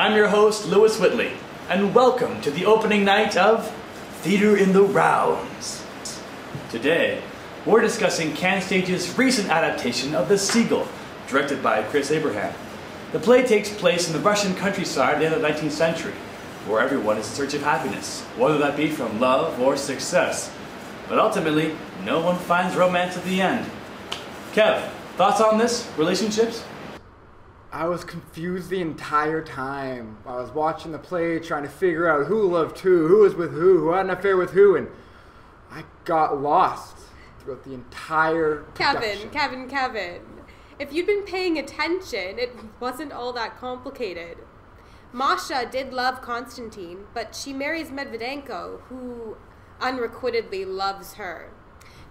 I'm your host, Lewis Whitley, and welcome to the opening night of Theater in the Rounds. Today, we're discussing CanStage's recent adaptation of The Seagull, directed by Chris Abraham. The play takes place in the Russian countryside at the end of the 19th century, where everyone is in search of happiness, whether that be from love or success. But ultimately, no one finds romance at the end. Kev, thoughts on this? Relationships? I was confused the entire time. I was watching the play, trying to figure out who loved who was with who had an affair with who, and I got lost throughout the entire production. Kevin. If you'd been paying attention, it wasn't all that complicated. Masha did love Konstantin, but she marries Medvedenko, who unrequitedly loves her.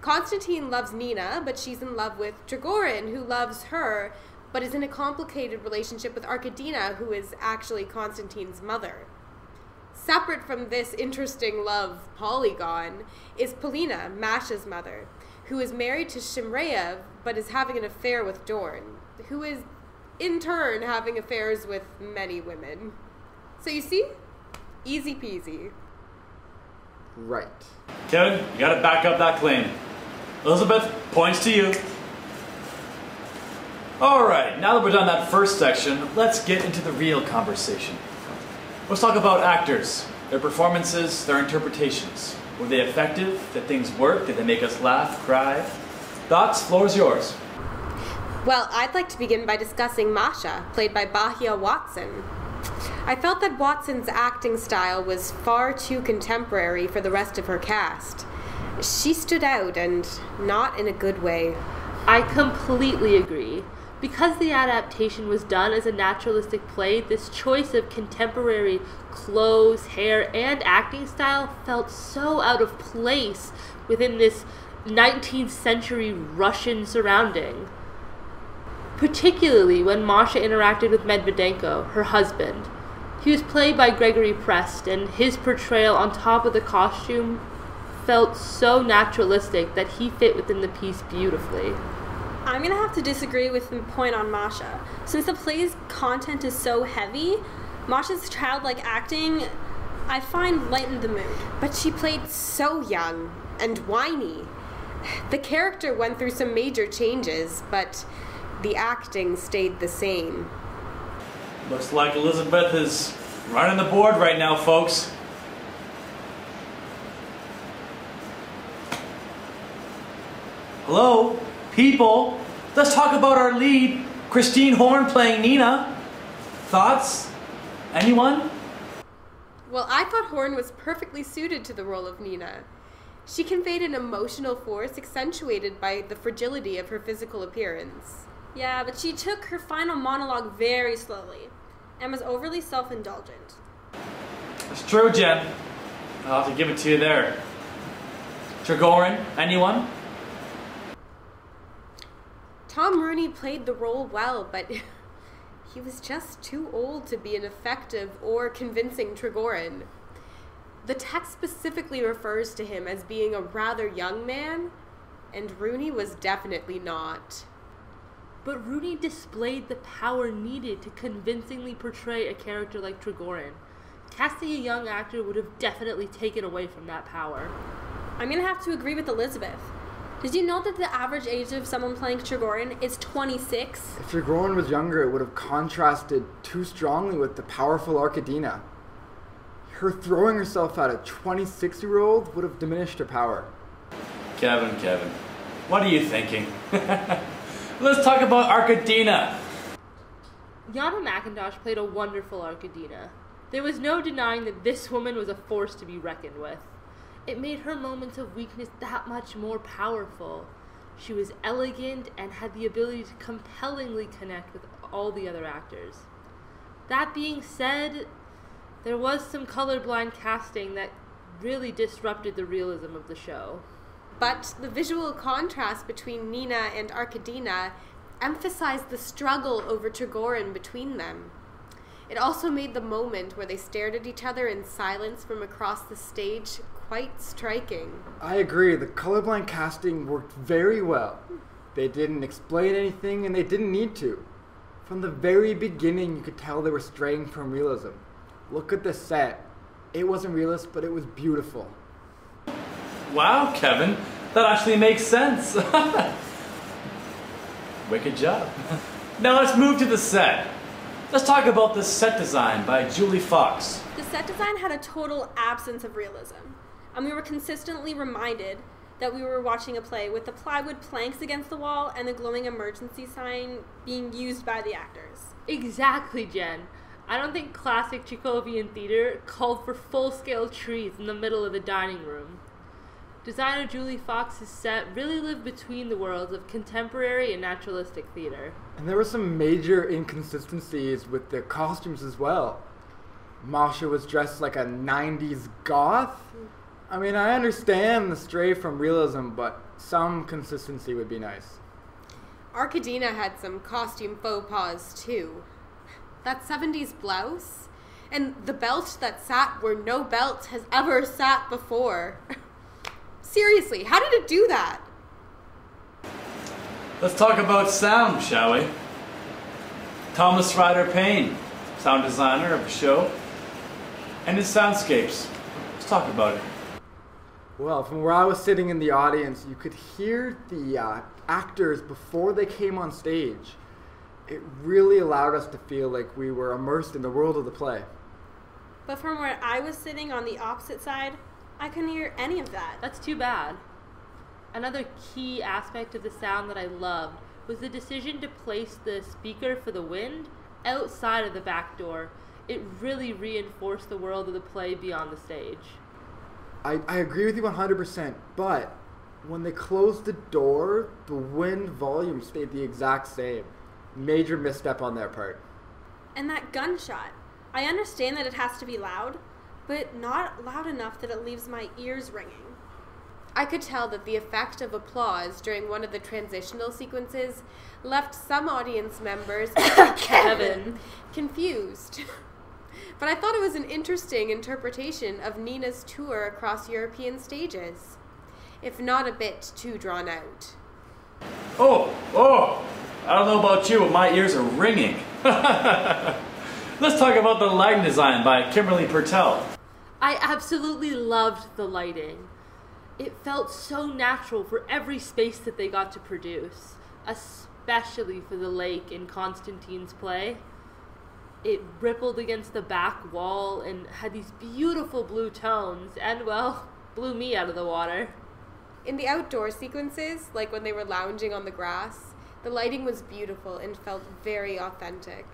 Konstantin loves Nina, but she's in love with Trigorin, who loves her, but is in a complicated relationship with Arkadina, who is actually Konstantin's mother. Separate from this interesting love polygon is Polina, Masha's mother, who is married to Shimreyev, but is having an affair with Dorn, who is, in turn, having affairs with many women. So you see? Easy peasy. Right. Kevin, you gotta back up that claim. Elizabeth, points to you. Alright, now that we're done that first section, let's get into the real conversation. Let's talk about actors, their performances, their interpretations. Were they effective? Did things work? Did they make us laugh, cry? Thoughts? Floor's yours. Well, I'd like to begin by discussing Masha, played by Bahia Watson. I felt that Watson's acting style was far too contemporary for the rest of her cast. She stood out, and not in a good way. I completely agree. Because the adaptation was done as a naturalistic play, this choice of contemporary clothes, hair, and acting style felt so out of place within this 19th century Russian surrounding. Particularly when Masha interacted with Medvedenko, her husband. He was played by Gregory Prest, and his portrayal on top of the costume felt so naturalistic that he fit within the piece beautifully. I'm going to have to disagree with the point on Masha. Since the play's content is so heavy, Masha's childlike acting, I find, lightened the mood. But she played so young and whiny. The character went through some major changes, but the acting stayed the same. Looks like Elizabeth is running the board right now, folks. Hello? People, let's talk about our lead, Christine Horn playing Nina. Thoughts? Anyone? Well, I thought Horn was perfectly suited to the role of Nina. She conveyed an emotional force accentuated by the fragility of her physical appearance. Yeah, but she took her final monologue very slowly and was overly self-indulgent. It's true, Jen. I'll have to give it to you there. Trigorin, anyone? Tom Rooney played the role well, but he was just too old to be an effective or convincing Trigorin. The text specifically refers to him as being a rather young man, and Rooney was definitely not. But Rooney displayed the power needed to convincingly portray a character like Trigorin. Casting a young actor would have definitely taken away from that power. I'm going to have to agree with Elizabeth. Did you know that the average age of someone playing Trigorin is 26? If Trigorin was younger, it would have contrasted too strongly with the powerful Arkadina. Her throwing herself at a 26-year-old would have diminished her power. Kevin, what are you thinking? Let's talk about Arkadina. Yana McIntosh played a wonderful Arkadina. There was no denying that this woman was a force to be reckoned with. It made her moments of weakness that much more powerful. She was elegant and had the ability to compellingly connect with all the other actors. That being said, there was some colorblind casting that really disrupted the realism of the show. But the visual contrast between Nina and Arkadina emphasized the struggle over Trigorin between them. It also made the moment where they stared at each other in silence from across the stage quite striking. I agree, the colorblind casting worked very well. They didn't explain anything and they didn't need to. From the very beginning, you could tell they were straying from realism. Look at the set. It wasn't realist, but it was beautiful. Wow, Kevin, that actually makes sense. Wicked job. Now let's move to the set. Let's talk about the set design by Julie Fox. The set design had a total absence of realism, and we were consistently reminded that we were watching a play with the plywood planks against the wall and the glowing emergency sign being used by the actors. Exactly, Jen. I don't think classic Chekhovian theater called for full-scale trees in the middle of the dining room. Designer Julie Fox's set really lived between the worlds of contemporary and naturalistic theater. And there were some major inconsistencies with the costumes as well. Masha was dressed like a 90s goth. I mean, I understand the stray from realism, but some consistency would be nice. Arkadina had some costume faux pas too. That 70s blouse and the belt that sat where no belt has ever sat before. Seriously, how did it do that? Let's talk about sound, shall we? Thomas Ryder Payne, sound designer of the show, and his soundscapes. Let's talk about it. Well, from where I was sitting in the audience, you could hear the actors before they came on stage. It really allowed us to feel like we were immersed in the world of the play. But from where I was sitting on the opposite side, I couldn't hear any of that. That's too bad. Another key aspect of the sound that I loved was the decision to place the speaker for the wind outside of the back door. It really reinforced the world of the play beyond the stage. I agree with you 100%, but when they closed the door, the wind volume stayed the exact same. Major misstep on their part. And that gunshot. I understand that it has to be loud, but not loud enough that it leaves my ears ringing. I could tell that the effect of applause during one of the transitional sequences left some audience members Kevin confused. But I thought it was an interesting interpretation of Nina's tour across European stages, if not a bit too drawn out. Oh, I don't know about you, but my ears are ringing. Let's talk about the lighting design by Kimberly Pertell. I absolutely loved the lighting. It felt so natural for every space that they got to produce, especially for the lake in Constantine's play. It rippled against the back wall and had these beautiful blue tones and, well, blew me out of the water. In the outdoor sequences, like when they were lounging on the grass, the lighting was beautiful and felt very authentic.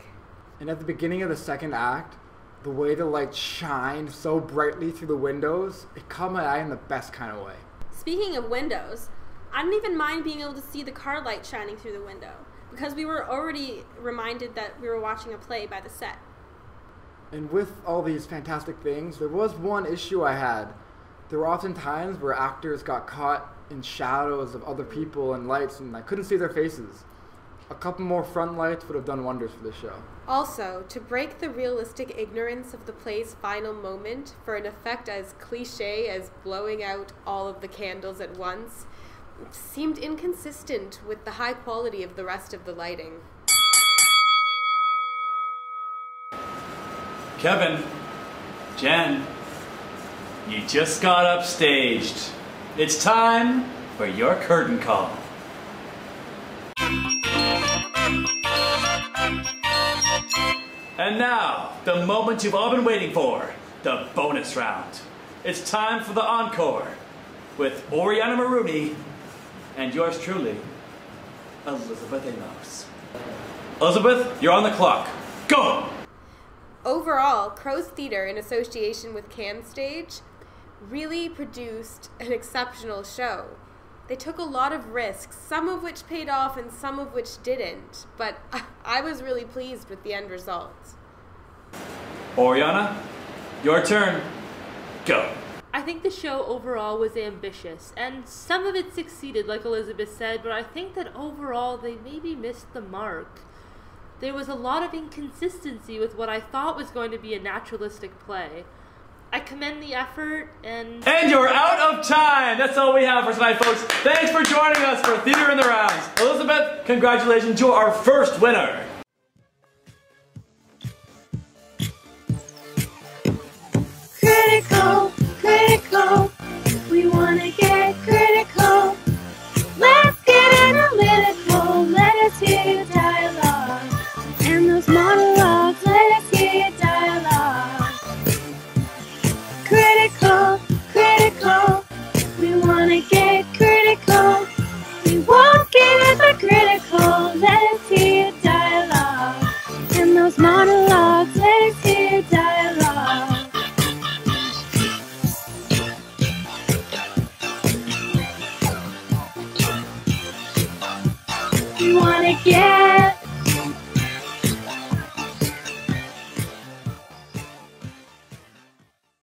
And at the beginning of the second act, the way the light shined so brightly through the windows, it caught my eye in the best kind of way. Speaking of windows, I didn't even mind being able to see the car light shining through the window, because we were already reminded that we were watching a play by the set. And with all these fantastic things, there was one issue I had. There were often times where actors got caught in shadows of other people and lights, and I couldn't see their faces. A couple more front lights would have done wonders for the show. Also, to break the realistic ignorance of the play's final moment for an effect as cliche as blowing out all of the candles at once seemed inconsistent with the high quality of the rest of the lighting. Kevin, Jen, you just got upstaged. It's time for your curtain call. And now, the moment you've all been waiting for, the bonus round. It's time for the encore with Oriana Maroney and yours truly, Elizabeth Amos. Elizabeth, you're on the clock. Go! Overall, Crow's Theatre, in association with CanStage, really produced an exceptional show. They took a lot of risks, some of which paid off and some of which didn't, but I was really pleased with the end result. Oriana, your turn. Go. I think the show overall was ambitious, and some of it succeeded, like Elizabeth said, but I think that overall they maybe missed the mark. There was a lot of inconsistency with what I thought was going to be a naturalistic play. I commend the effort, and you're out of time! That's all we have for tonight, folks. Thanks for joining us for Theater in the Rounds. Elizabeth, congratulations, you're our first winner. critical, critical. We wanna get critical. Let's get analytical. Let us hear your dialogue. And those monologues, let us hear your dialogue. Critical, critical. We wanna get critical. We won't get hypocritical. Let us hear your dialogue. And those monologues, let us hear your dialogue. We wanna get